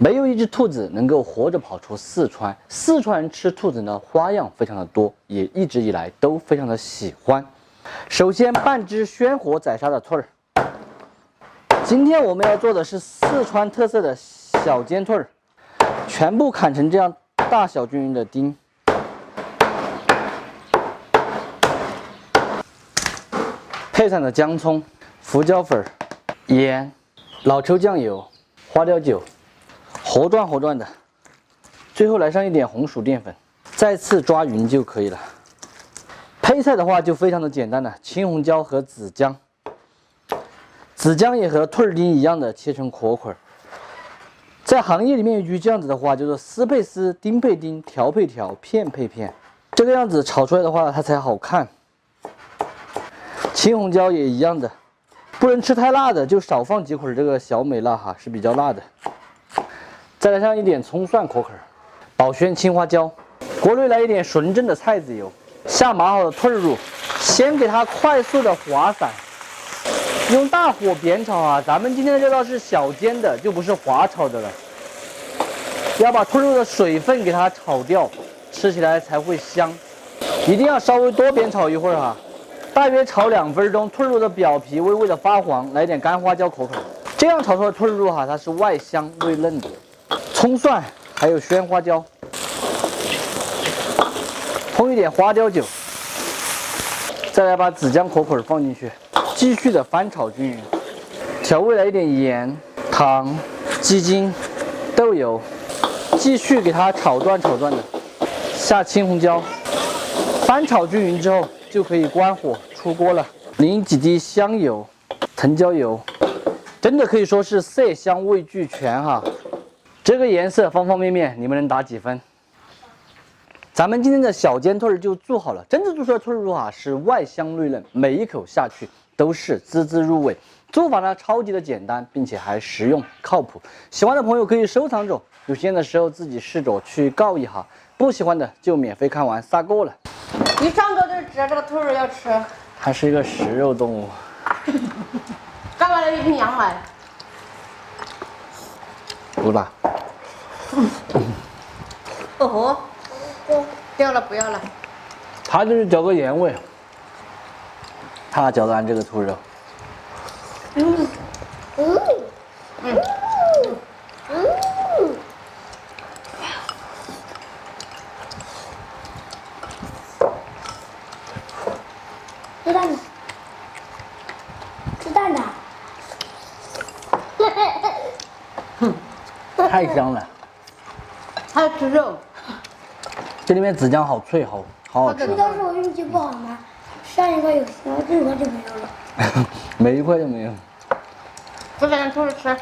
没有一只兔子能够活着跑出四川。四川人吃兔子呢，花样非常的多，也一直以来都非常的喜欢。首先，半只鲜活宰杀的兔儿。今天我们要做的是四川特色的小尖兔儿，全部砍成这样大小均匀的丁。配上的姜葱、胡椒粉、盐、老抽酱油、花雕酒，和转的。最后来上一点红薯淀粉，再次抓匀就可以了。配菜的话就非常的简单了，青红椒和紫姜。紫姜也和兔儿丁一样的切成壳块。在行业里面有句这样子的话，叫做丝配丝，丁配丁，条配条，片配片。这个样子炒出来的话，它才好看。青红椒也一样的，不能吃太辣的，就少放几块这个小美辣哈，是比较辣的。再来上一点葱蒜壳块，保鲜青花椒，锅内来一点纯正的菜籽油，下码好的兔儿肉，先给它快速的滑散，用大火煸炒啊。咱们今天的这道是小煎的，就不是滑炒的了。要把兔肉的水分给它炒掉，吃起来才会香。一定要稍微多煸炒一会儿哈。大约炒2分钟，兔肉的表皮微微的发黄，来点干花椒壳块，这样炒出的兔肉哈，它是外香内嫩的。葱蒜还有鲜花椒，烹一点花雕酒，再来把紫姜壳块放进去，继续的翻炒均匀。调味来一点盐、糖、鸡精、豆油，继续给它炒断的。下青红椒，翻炒均匀之后，就可以关火出锅了，淋几滴香油、藤椒油，真的可以说是色香味俱全哈。这个颜色方方面面，你们能打几分？咱们今天的小煎兔儿就做好了，真正做出来的兔肉啊是外香内嫩，每一口下去都是滋滋入味。做法呢超级的简单，并且还实用靠谱。喜欢的朋友可以收藏着，有时间的时候自己试着去告一下，不喜欢的就免费看完撒锅了。一上桌就知道这个兔肉要吃。它是一个食肉动物。刚买了一瓶羊奶。不吧？哦吼，掉了不要了。它就是嚼个盐味，它嚼得完这个兔肉。吃蛋呢？吃蛋呢？太香了，还要吃肉。这里面紫姜好脆，好好吃。当时我运气不好吗？上一块有香，这一块就没有了。每一块都没有。不给人兔子吃。